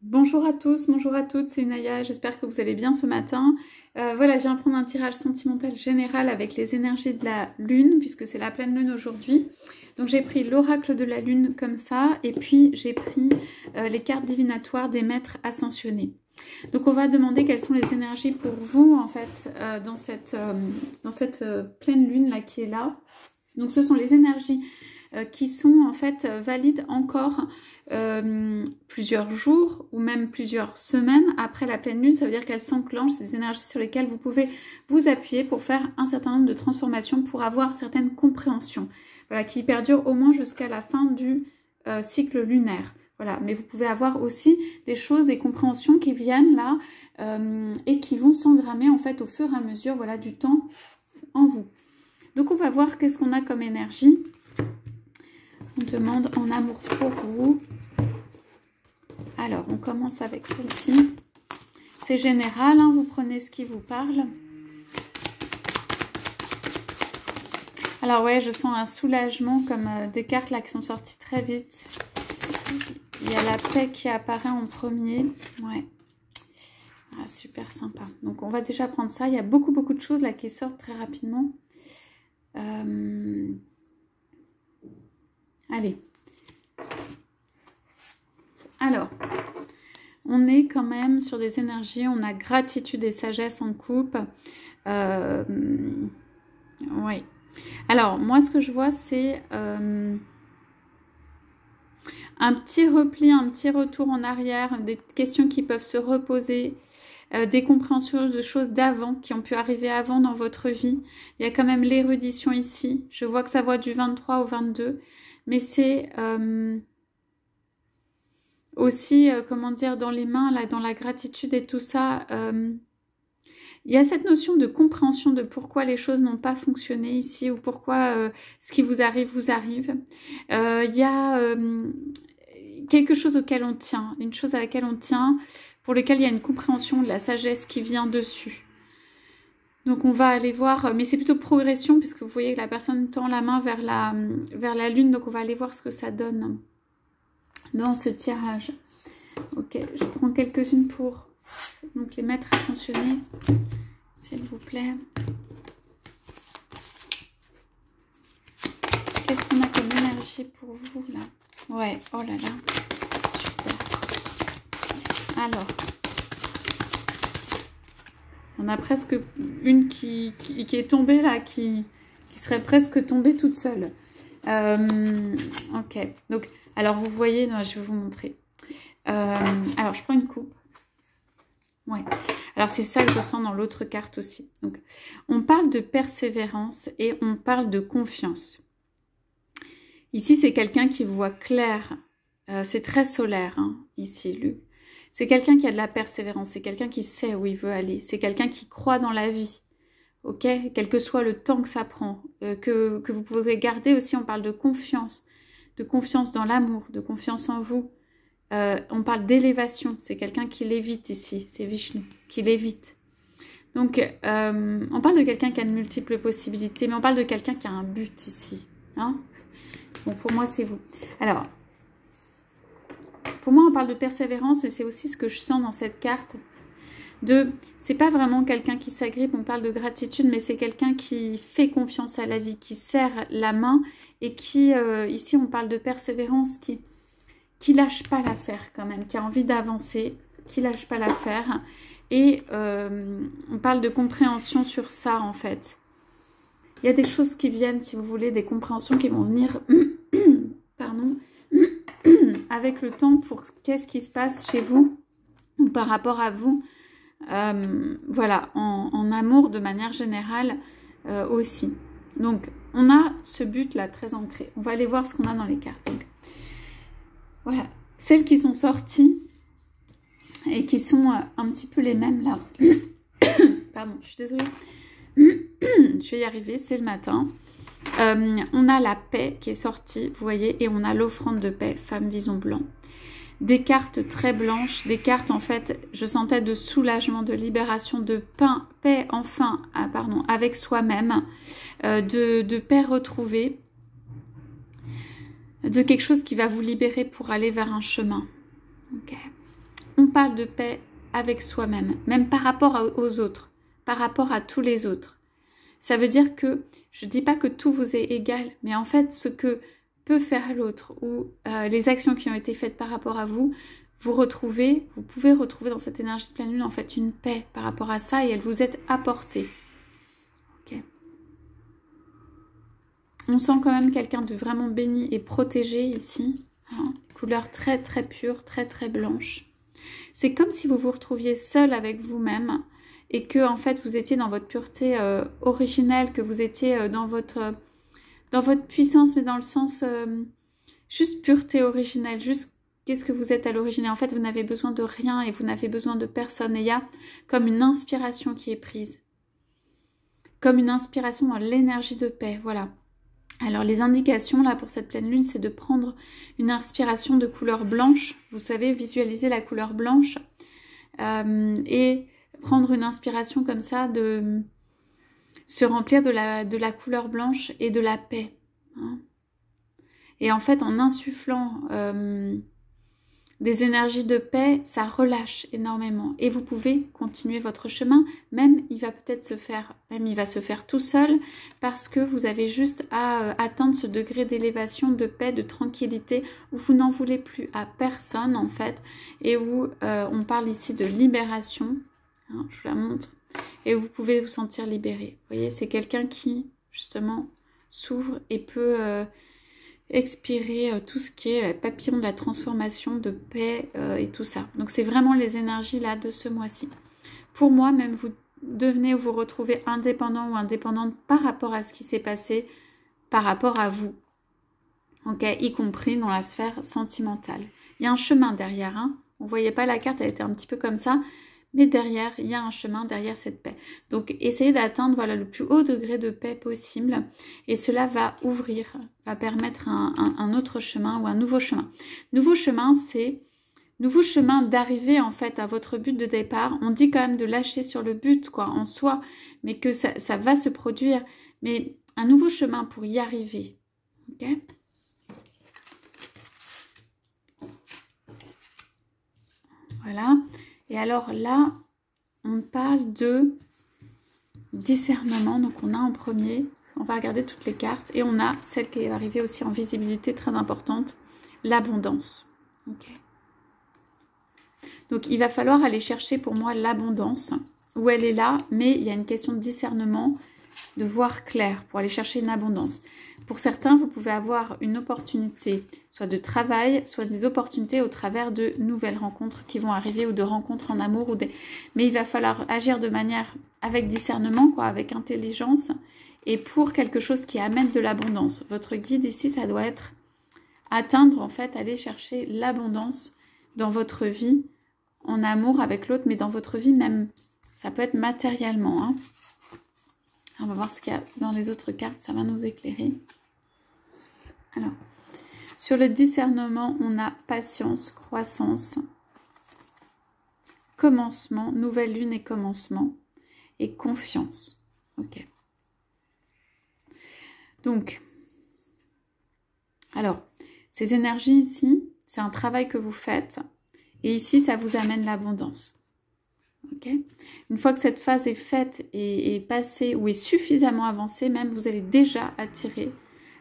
Bonjour à tous, bonjour à toutes, c'est Naya, j'espère que vous allez bien ce matin. Voilà, je viens prendre un tirage sentimental général avec les énergies de la Lune, puisque c'est la pleine Lune aujourd'hui. Donc j'ai pris l'oracle de la Lune comme ça, et puis j'ai pris les cartes divinatoires des maîtres ascensionnés. Donc on va demander quelles sont les énergies pour vous, en fait, dans cette pleine Lune là qui est là. Donc ce sont les énergies qui sont en fait valides encore plusieurs jours ou même plusieurs semaines après la pleine lune. Ça veut dire qu'elles s'enclenchent, c'est des énergies sur lesquelles vous pouvez vous appuyer pour faire un certain nombre de transformations, pour avoir certaines compréhensions, voilà, qui perdurent au moins jusqu'à la fin du cycle lunaire. Voilà, mais vous pouvez avoir aussi des choses, des compréhensions qui viennent là et qui vont s'engrammer en fait au fur et à mesure, voilà, du temps en vous. Donc on va voir qu'est-ce qu'on a comme énergie. On demande en amour pour vous. Alors, on commence avec celle-ci. C'est général, hein, vous prenez ce qui vous parle. Alors ouais, je sens un soulagement comme des cartes là qui sont sorties très vite. Il y a la paix qui apparaît en premier. Ouais. Ah, super sympa. Donc on va déjà prendre ça. Il y a beaucoup de choses là qui sortent très rapidement. Allez. Alors, on est quand même sur des énergies, on a gratitude et sagesse en couple. Oui. Alors, moi, ce que je vois, c'est un petit repli, un petit retour en arrière, des questions qui peuvent se reposer, des compréhensions de choses d'avant, qui ont pu arriver avant dans votre vie. Il y a quand même l'érudition ici. Je vois que ça va du 23 au 22, mais c'est... aussi, comment dire, dans les mains, là, dans la gratitude et tout ça, il y a cette notion de compréhension de pourquoi les choses n'ont pas fonctionné ici ou pourquoi ce qui vous arrive. Il y a quelque chose auquel on tient, une chose à laquelle on tient, pour laquelle il y a une compréhension de la sagesse qui vient dessus. Donc on va aller voir, mais c'est plutôt progression, puisque vous voyez que la personne tend la main vers la lune, donc on va aller voir ce que ça donne dans ce tirage. Ok, je prends quelques-unes pour donc les maîtres ascensionnés, s'il vous plaît. Qu'est-ce qu'on a comme énergie pour vous là? Ouais, oh là là, super. Alors, on a presque une qui est tombée là, qui serait presque tombée toute seule. Ok, donc, alors vous voyez, non, je vais vous montrer. Alors, je prends une coupe. Ouais. Alors, c'est ça que je sens dans l'autre carte aussi. Donc, on parle de persévérance et on parle de confiance. Ici, c'est quelqu'un qui voit clair. C'est très solaire, hein, ici, Luc. C'est quelqu'un qui a de la persévérance. C'est quelqu'un qui sait où il veut aller. C'est quelqu'un qui croit dans la vie. Ok, quel que soit le temps que ça prend. Que vous pouvez garder aussi, on parle de confiance. De confiance dans l'amour, de confiance en vous. On parle d'élévation, c'est quelqu'un qui lévite ici, c'est Vishnu, qui lévite. Donc, on parle de quelqu'un qui a de multiples possibilités, mais on parle de quelqu'un qui a un but ici. Hein, bon, pour moi, c'est vous. Alors, pour moi, on parle de persévérance, mais c'est aussi ce que je sens dans cette carte. C'est pas vraiment quelqu'un qui s'agrippe, on parle de gratitude, mais c'est quelqu'un qui fait confiance à la vie, qui serre la main, et qui, ici, on parle de persévérance, qui lâche pas l'affaire quand même, qui a envie d'avancer, qui lâche pas l'affaire. Et on parle de compréhension sur ça, en fait. Il y a des choses qui viennent, si vous voulez, des compréhensions qui vont venir, pardon, avec le temps pour qu'est-ce qui se passe chez vous, ou par rapport à vous, voilà, en amour de manière générale aussi. Donc, on a ce but-là très ancré. On va aller voir ce qu'on a dans les cartes. Donc, voilà, celles qui sont sorties et qui sont un petit peu les mêmes là. Pardon, je suis désolée. Je vais y arriver, c'est le matin. On a la paix qui est sortie, vous voyez, et on a l'offrande de paix, femme vison blanc. Des cartes très blanches, des cartes en fait, je sentais de soulagement, de libération, de paix enfin, avec soi-même, de paix retrouvée. De quelque chose qui va vous libérer pour aller vers un chemin. Okay. on parle de paix avec soi-même, même par rapport aux autres, par rapport à tous les autres. Ça veut dire que, je ne dis pas que tout vous est égal, mais en fait, ce que peut faire l'autre ou les actions qui ont été faites par rapport à vous, vous pouvez retrouver dans cette énergie de pleine lune en fait une paix par rapport à ça et elle vous est apportée. Okay. On sent quand même quelqu'un de vraiment béni et protégé ici. Hein, couleur très très pure, très très blanche. C'est comme si vous vous retrouviez seul avec vous-même et que en fait vous étiez dans votre pureté originelle, que vous étiez dans votre puissance, mais dans le sens juste pureté originelle, juste qu'est-ce que vous êtes à l'origine. En fait, vous n'avez besoin de rien et vous n'avez besoin de personne. Et il y a comme une inspiration qui est prise. Comme une inspiration dans l'énergie de paix, voilà. Alors, les indications, là, pour cette pleine lune, c'est de prendre une inspiration de couleur blanche. Vous savez, visualiser la couleur blanche et prendre une inspiration comme ça, de se remplir de la couleur blanche et de la paix. Hein. Et en fait, en insufflant des énergies de paix, ça relâche énormément. Et vous pouvez continuer votre chemin, même il va se faire tout seul, parce que vous avez juste à atteindre ce degré d'élévation, de paix, de tranquillité, où vous n'en voulez plus à personne en fait, et où on parle ici de libération, hein, je vous la montre, et vous pouvez vous sentir libéré. Vous voyez, c'est quelqu'un qui justement s'ouvre et peut expirer tout ce qui est le papillon de la transformation, de paix et tout ça. Donc c'est vraiment les énergies là de ce mois-ci. Pour moi, même vous devenez ou vous retrouvez indépendant ou indépendante par rapport à ce qui s'est passé, par rapport à vous, ok, y compris dans la sphère sentimentale. Il y a un chemin derrière, hein. On ne voyait pas la carte, elle était un petit peu comme ça, mais derrière, il y a un chemin derrière cette paix. Donc, essayez d'atteindre voilà, le plus haut degré de paix possible. Et cela va ouvrir, va permettre un autre chemin ou un nouveau chemin. Nouveau chemin, c'est nouveau chemin d'arriver en fait à votre but de départ. On dit quand même de lâcher sur le but quoi, en soi, mais que ça va se produire. Mais un nouveau chemin pour y arriver. Ok ? Voilà. Et alors là, on parle de discernement. Donc on a en premier, on va regarder toutes les cartes. Et on a celle qui est arrivée aussi en visibilité très importante, l'abondance. Okay. Donc il va falloir aller chercher pour moi l'abondance, où elle est là, mais il y a une question de discernement, de voir clair pour aller chercher une abondance. Pour certains, vous pouvez avoir une opportunité, soit de travail, soit des opportunités au travers de nouvelles rencontres qui vont arriver ou de rencontres en amour. Mais il va falloir agir de manière avec discernement, quoi, avec intelligence et pour quelque chose qui amène de l'abondance. Votre guide ici, ça doit être atteindre, en fait, aller chercher l'abondance dans votre vie, en amour avec l'autre, mais dans votre vie même. Ça peut être matériellement, hein. On va voir ce qu'il y a dans les autres cartes, ça va nous éclairer. Alors, sur le discernement, on a patience, croissance, commencement, nouvelle lune et commencement, et confiance. Ok. Donc, alors, ces énergies ici, c'est un travail que vous faites, et ici, ça vous amène l'abondance. Okay. Une fois que cette phase est faite et passée ou est suffisamment avancée, même vous allez déjà attirer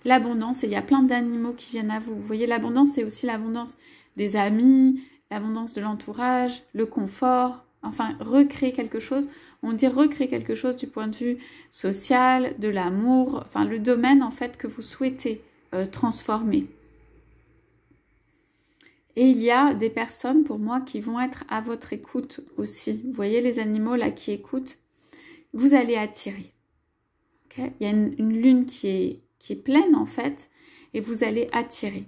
l'abondance et il y a plein d'animaux qui viennent à vous. Vous voyez, l'abondance, c'est aussi l'abondance des amis, l'abondance de l'entourage, le confort, enfin recréer quelque chose. On dit recréer quelque chose du point de vue social, de l'amour, enfin le domaine en fait que vous souhaitez transformer. Et il y a des personnes, pour moi, qui vont être à votre écoute aussi. Vous voyez les animaux là qui écoutent. Vous allez attirer. Okay, il y a une lune qui est pleine en fait. Et vous allez attirer.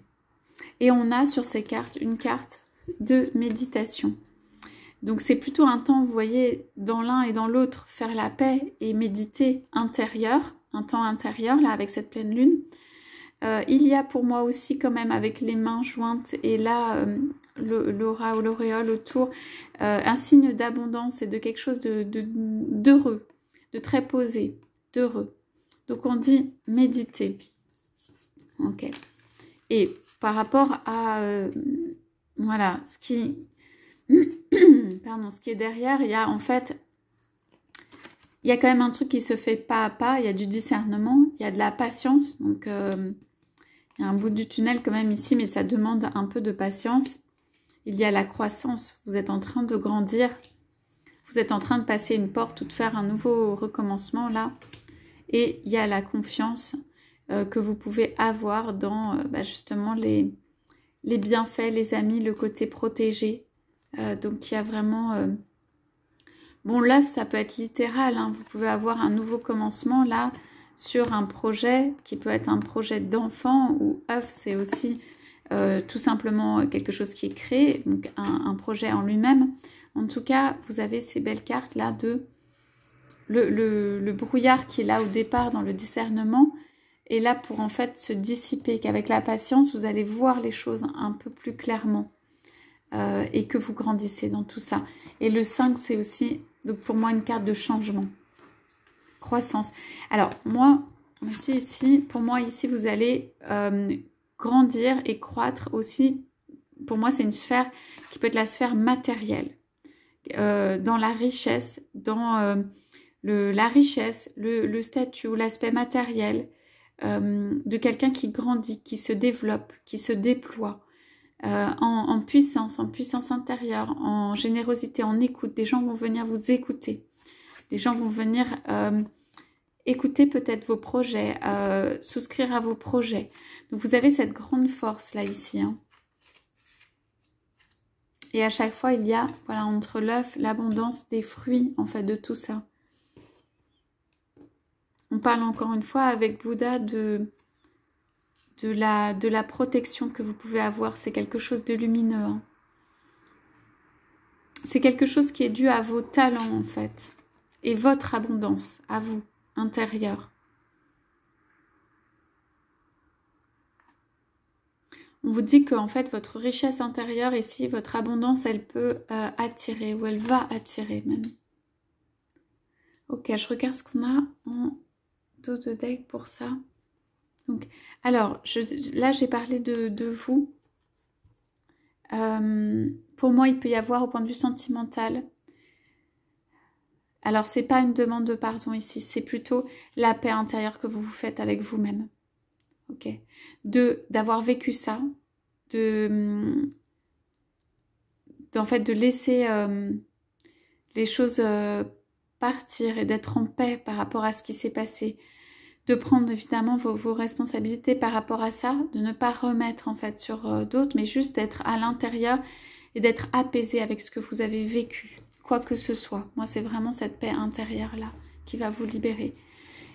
Et on a sur ces cartes une carte de méditation. Donc c'est plutôt un temps, vous voyez, dans l'un et dans l'autre, faire la paix et méditer intérieur. Un temps intérieur là avec cette pleine lune. Il y a pour moi aussi quand même avec les mains jointes et là l'aura ou l'auréole autour un signe d'abondance et de quelque chose d'heureux, de très posé, d'heureux. Donc on dit méditer. Ok. Et par rapport à voilà ce qui pardon, ce qui est derrière, il y a en fait, il y a quand même un truc qui se fait pas à pas, il y a du discernement, il y a de la patience, donc il y a un bout du tunnel quand même ici, mais ça demande un peu de patience. Il y a la croissance, vous êtes en train de grandir, vous êtes en train de passer une porte ou de faire un nouveau recommencement là, et il y a la confiance que vous pouvez avoir dans justement les bienfaits, les amis, le côté protégé. Donc il y a vraiment... Bon, l'œuf, ça peut être littéral, hein. Vous pouvez avoir un nouveau commencement là sur un projet qui peut être un projet d'enfant, ou œuf, c'est aussi tout simplement quelque chose qui est créé, donc un projet en lui-même. En tout cas, vous avez ces belles cartes là de le brouillard qui est là au départ dans le discernement est là pour en fait se dissiper, qu'avec la patience, vous allez voir les choses un peu plus clairement et que vous grandissez dans tout ça. Et le 5, c'est aussi, donc pour moi, une carte de changement, croissance. Alors, moi, on dit ici, pour moi, ici, vous allez grandir et croître aussi. Pour moi, c'est une sphère qui peut être la sphère matérielle, dans la richesse, dans la richesse, le statut ou l'aspect matériel de quelqu'un qui grandit, qui se développe, qui se déploie en puissance intérieure, en générosité, en écoute. Des gens vont venir vous écouter. Des gens vont venir écouter peut-être vos projets, souscrire à vos projets. Donc vous avez cette grande force là ici, hein. Et à chaque fois, il y a, voilà, entre l'œuf, l'abondance des fruits, en fait, de tout ça. On parle encore une fois avec Bouddha de la protection que vous pouvez avoir. C'est quelque chose de lumineux, hein. C'est quelque chose qui est dû à vos talents, en fait. Et votre abondance, à vous, intérieure. On vous dit qu'en fait, votre richesse intérieure, ici, votre abondance, elle peut attirer, ou elle va attirer même. Ok, je regarde ce qu'on a en dos de deck pour ça. Donc, alors, là, j'ai parlé de vous. Pour moi, il peut y avoir, au point de vue sentimental, alors, c'est pas une demande de pardon ici, c'est plutôt la paix intérieure que vous vous faites avec vous-même. Ok, d'avoir vécu ça, en fait, de laisser les choses partir et d'être en paix par rapport à ce qui s'est passé, de prendre évidemment vos responsabilités par rapport à ça, de ne pas remettre en fait sur d'autres, mais juste d'être à l'intérieur et d'être apaisé avec ce que vous avez vécu, quoi que ce soit. Moi, c'est vraiment cette paix intérieure là qui va vous libérer.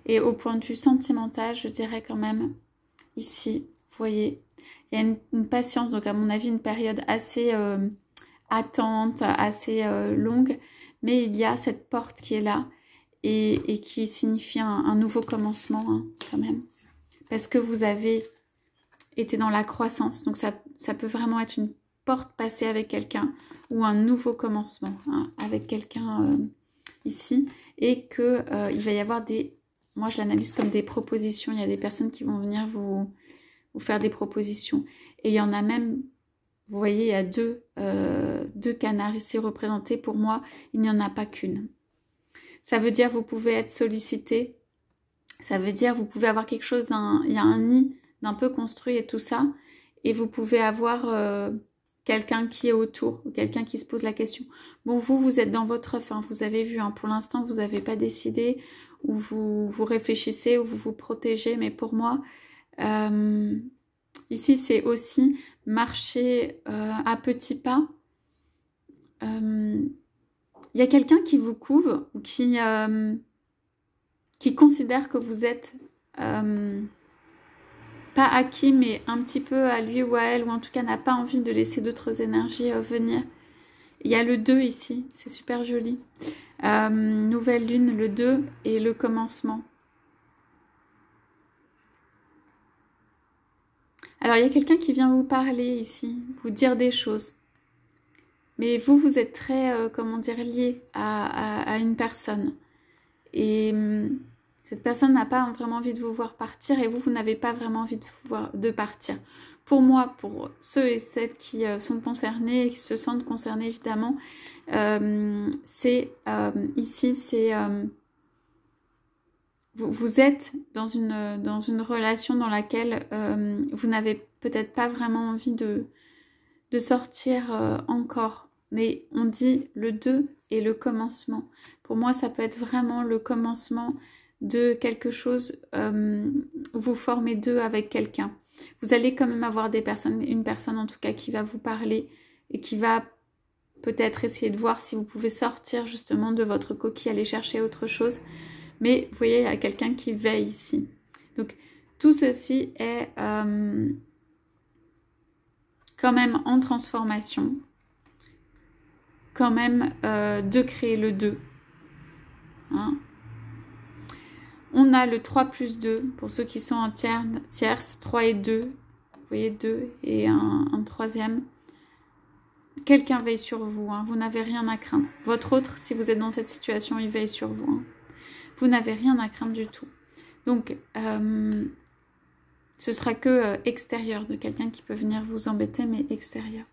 Et au point de vue sentimental, je dirais quand même ici, vous voyez, il y a une patience, donc à mon avis une période assez attente, assez longue, mais il y a cette porte qui est là et qui signifie un nouveau commencement, hein, quand même, parce que vous avez été dans la croissance, donc ça peut vraiment être une porte passée avec quelqu'un ou un nouveau commencement, hein, avec quelqu'un ici, et que il va y avoir moi je l'analyse comme des propositions. Il y a des personnes qui vont venir vous faire des propositions, et il y en a même, vous voyez, il y a deux canards ici représentés. Pour moi, il n'y en a pas qu'une. Ça veut dire vous pouvez être sollicité, ça veut dire vous pouvez avoir quelque chose, il y a un nid d'un peu construit et tout ça, et vous pouvez avoir quelqu'un qui est autour, ou quelqu'un qui se pose la question. Bon, vous êtes dans votre œuf, hein, vous avez vu, hein, pour l'instant vous n'avez pas décidé, ou vous réfléchissez, ou vous vous protégez, mais pour moi, ici c'est aussi marcher à petits pas. Il y a quelqu'un qui vous couvre, ou qui considère que vous êtes pas acquis, mais un petit peu à lui ou à elle, ou en tout cas n'a pas envie de laisser d'autres énergies venir. Il y a le 2 ici, c'est super joli. Nouvelle lune, le 2 et le commencement. Alors, il y a quelqu'un qui vient vous parler ici, vous dire des choses. Mais vous êtes très, comment dire, lié à une personne. Et cette personne n'a pas vraiment envie de vous voir partir, et vous n'avez pas vraiment envie de partir. pour moi, pour ceux et celles qui sont concernés et qui se sentent concernés évidemment, ici, c'est vous êtes dans une relation dans laquelle vous n'avez peut-être pas vraiment envie de sortir encore. Mais on dit le 2 est le commencement. Pour moi, ça peut être vraiment le commencement de quelque chose, vous formez deux avec quelqu'un. Vous allez quand même avoir une personne en tout cas qui va vous parler et qui va peut-être essayer de voir si vous pouvez sortir justement de votre coquille, aller chercher autre chose. Mais vous voyez, il y a quelqu'un qui veille ici. Donc tout ceci est quand même en transformation, quand même de créer le 2. Hein. On a le 3 plus 2, pour ceux qui sont en tierce, 3 et 2. Vous voyez, 2 et un troisième. Quelqu'un veille sur vous, hein. Vous n'avez rien à craindre. Votre autre, si vous êtes dans cette situation, il veille sur vous. Hein. Vous n'avez rien à craindre du tout. Donc, ce sera que extérieur, de quelqu'un qui peut venir vous embêter, mais extérieur.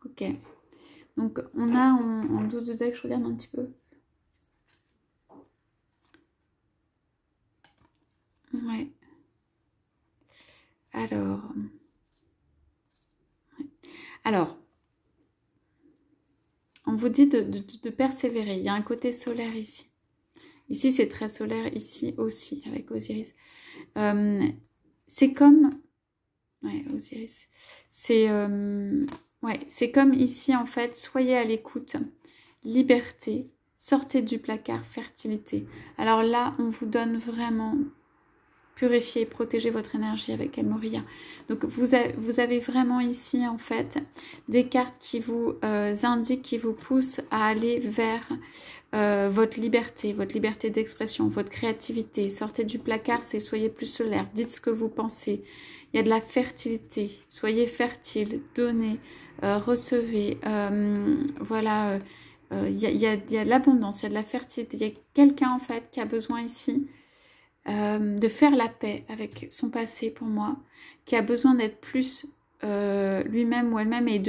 Ok. Donc, on a en dos de deck, je regarde un petit peu. Ouais. Alors. Ouais. Alors. On vous dit de persévérer. Il y a un côté solaire ici. Ici, c'est très solaire. Ici aussi, avec Osiris. C'est comme... Ouais, Osiris. C'est... Ouais, c'est comme ici, en fait. Soyez à l'écoute. Liberté. Sortez du placard. Fertilité. Alors là, on vous donne vraiment... Purifier et protéger votre énergie avec El Moria. Donc, vous avez vraiment ici, en fait, des cartes qui vous indiquent, qui vous poussent à aller vers votre liberté d'expression, votre créativité. Sortez du placard, c'est soyez plus solaire, dites ce que vous pensez. Il y a de la fertilité, soyez fertile, donnez, recevez. Voilà, il y a de l'abondance, il y a de la fertilité. Il y a quelqu'un, en fait, qui a besoin ici de faire la paix avec son passé pour moi, qui a besoin d'être plus lui-même ou elle-même et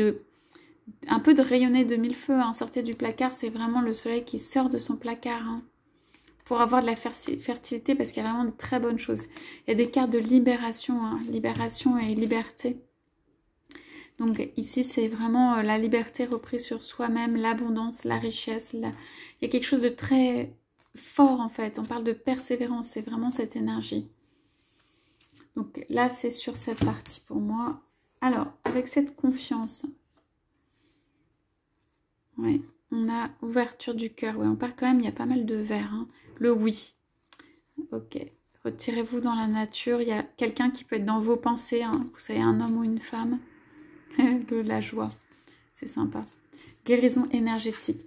un peu de rayonner de mille feux. Hein. Sortez du placard, c'est vraiment le soleil qui sort de son placard hein, pour avoir de la fertilité parce qu'il y a vraiment de très bonnes choses. Il y a des cartes de libération, hein, libération et liberté. Donc ici, c'est vraiment la liberté reprise sur soi-même, l'abondance, la richesse. Il y a quelque chose de très... fort en fait, on parle de persévérance, c'est vraiment cette énergie. Donc là c'est sur cette partie pour moi. Alors avec cette confiance, ouais, on a ouverture du cœur, ouais, on parle quand même, il y a pas mal de vers, hein. Le oui, ok, retirez-vous dans la nature, il y a quelqu'un qui peut être dans vos pensées, hein. Vous savez, un homme ou une femme, de la joie, c'est sympa. Guérison énergétique.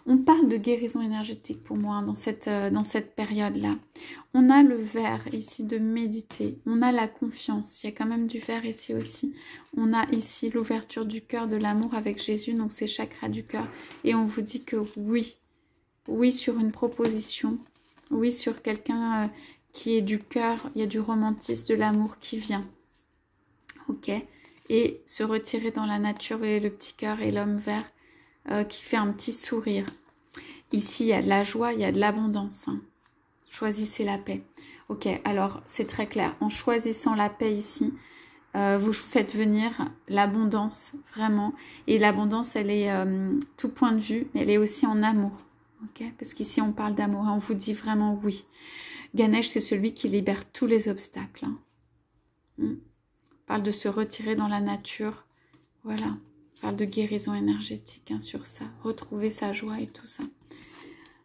On parle de guérison énergétique pour moi dans cette période-là. On a le vert ici de méditer. On a la confiance. Il y a quand même du vert ici aussi. On a ici l'ouverture du cœur, de l'amour avec Jésus, donc c'est chakra du cœur. Et on vous dit que oui. Oui sur une proposition. Oui sur quelqu'un qui est du cœur. Il y a du romantisme, de l'amour qui vient. Ok. Et se retirer dans la nature, vous voyez le petit cœur et l'homme vert. Qui fait un petit sourire. Ici, il y a de la joie, il y a de l'abondance. Hein. Choisissez la paix. Ok, alors c'est très clair. En choisissant la paix ici, vous faites venir l'abondance, vraiment. Et l'abondance, elle est tout point de vue, mais elle est aussi en amour. Ok, parce qu'ici, on parle d'amour. On vous dit vraiment oui. Ganesh, c'est celui qui libère tous les obstacles. Hein. On parle de se retirer dans la nature. Voilà. On parle de guérison énergétique hein, sur ça. Retrouver sa joie et tout ça.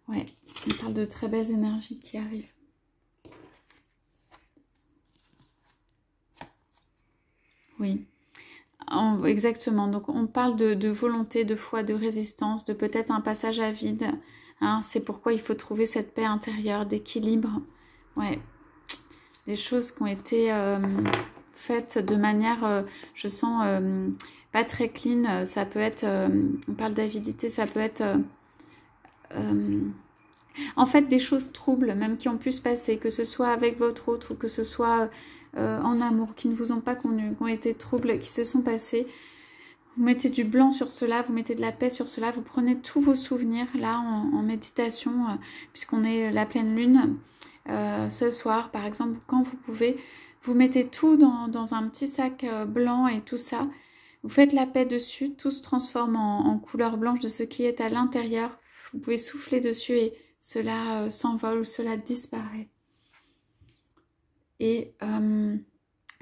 Ouais, on parle de très belles énergies qui arrivent. Oui, exactement. Donc, on parle de volonté, de foi, de résistance, de peut-être un passage à vide. Hein. C'est pourquoi il faut trouver cette paix intérieure, d'équilibre. Ouais, des choses qui ont été faites de manière, je sens... pas très clean, ça peut être, on parle d'avidité, ça peut être En fait, des choses troubles, même qui ont pu se passer, que ce soit avec votre autre ou que ce soit en amour, qui ne vous ont pas connu, qui ont été troubles, qui se sont passés. Vous mettez du blanc sur cela, vous mettez de la paix sur cela, vous prenez tous vos souvenirs là en méditation, puisqu'on est la pleine lune ce soir, par exemple, quand vous pouvez, vous mettez tout dans un petit sac blanc et tout ça. Vous faites la paix dessus, tout se transforme en couleur blanche de ce qui est à l'intérieur. Vous pouvez souffler dessus et cela s'envole, cela disparaît. Et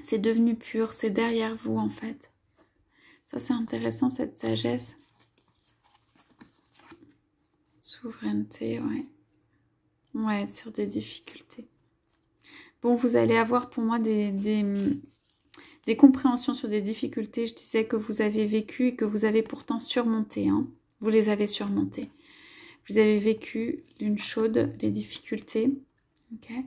c'est devenu pur, c'est derrière vous en fait. Ça c'est intéressant, cette sagesse. Souveraineté, ouais. Ouais, sur des difficultés. Bon, vous allez avoir pour moi des compréhensions sur des difficultés. Je disais que vous avez vécu et que vous avez pourtant surmonté. Hein. Vous les avez surmontées. Vous avez vécu lune chaude, les difficultés. Okay.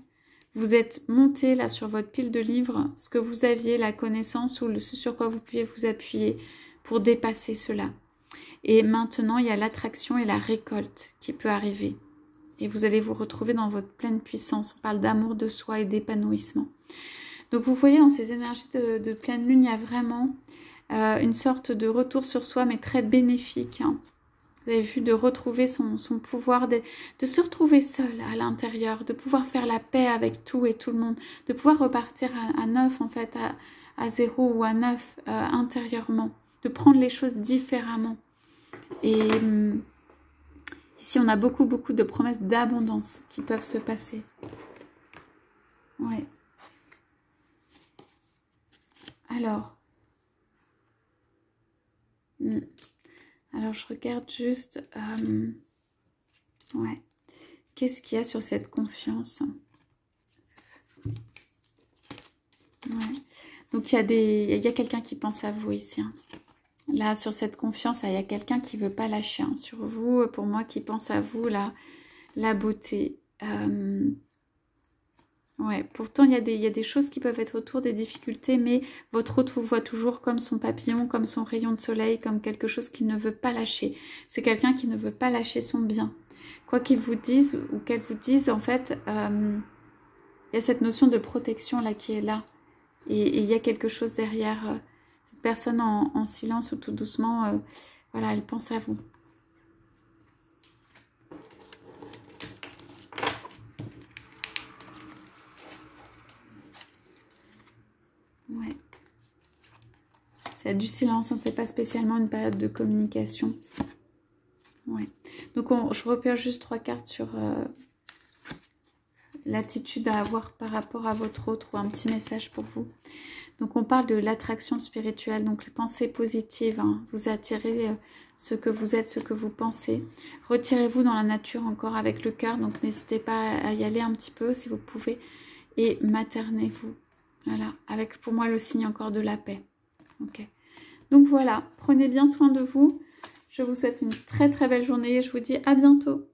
Vous êtes monté là sur votre pile de livres, ce que vous aviez, la connaissance ou ce sur quoi vous pouviez vous appuyer pour dépasser cela. Et maintenant, il y a l'attraction et la récolte qui peut arriver. Et vous allez vous retrouver dans votre pleine puissance. On parle d'amour de soi et d'épanouissement. Donc vous voyez, dans ces énergies de pleine lune, il y a vraiment une sorte de retour sur soi, mais très bénéfique. Hein. Vous avez vu, de retrouver son pouvoir, de se retrouver seul à l'intérieur, de pouvoir faire la paix avec tout et tout le monde, de pouvoir repartir à neuf, en fait, à zéro ou à neuf intérieurement, de prendre les choses différemment. Et ici, on a beaucoup de promesses d'abondance qui peuvent se passer. Ouais. Alors, je regarde juste, ouais, qu'est-ce qu'il y a sur cette confiance? Ouais. Donc, il y a quelqu'un qui pense à vous ici. Hein. Là, sur cette confiance, il y a quelqu'un qui ne veut pas lâcher. Hein. Sur vous, pour moi, qui pense à vous, là, la beauté. Ouais, pourtant, il y a des choses qui peuvent être autour des difficultés, mais votre autre vous voit toujours comme son papillon, comme son rayon de soleil, comme quelque chose qui ne veut pas lâcher. C'est quelqu'un qui ne veut pas lâcher son bien. Quoi qu'il vous dise ou qu'elle vous dise, en fait, il y a cette notion de protection là qui est là. Et il y a quelque chose derrière cette personne en silence ou tout doucement, voilà, elle pense à vous. Ouais. C'est du silence, hein, c'est pas spécialement une période de communication. Ouais. Donc je repère juste 3 cartes sur l'attitude à avoir par rapport à votre autre ou un petit message pour vous. Donc on parle de l'attraction spirituelle, donc les pensées positives, hein. Vous attirez ce que vous êtes, ce que vous pensez. Retirez-vous dans la nature encore avec le cœur, donc n'hésitez pas à y aller un petit peu si vous pouvez. Et maternez-vous. Voilà, avec pour moi le signe encore de la paix. Ok. Donc voilà, prenez bien soin de vous. Je vous souhaite une très belle journée et je vous dis à bientôt.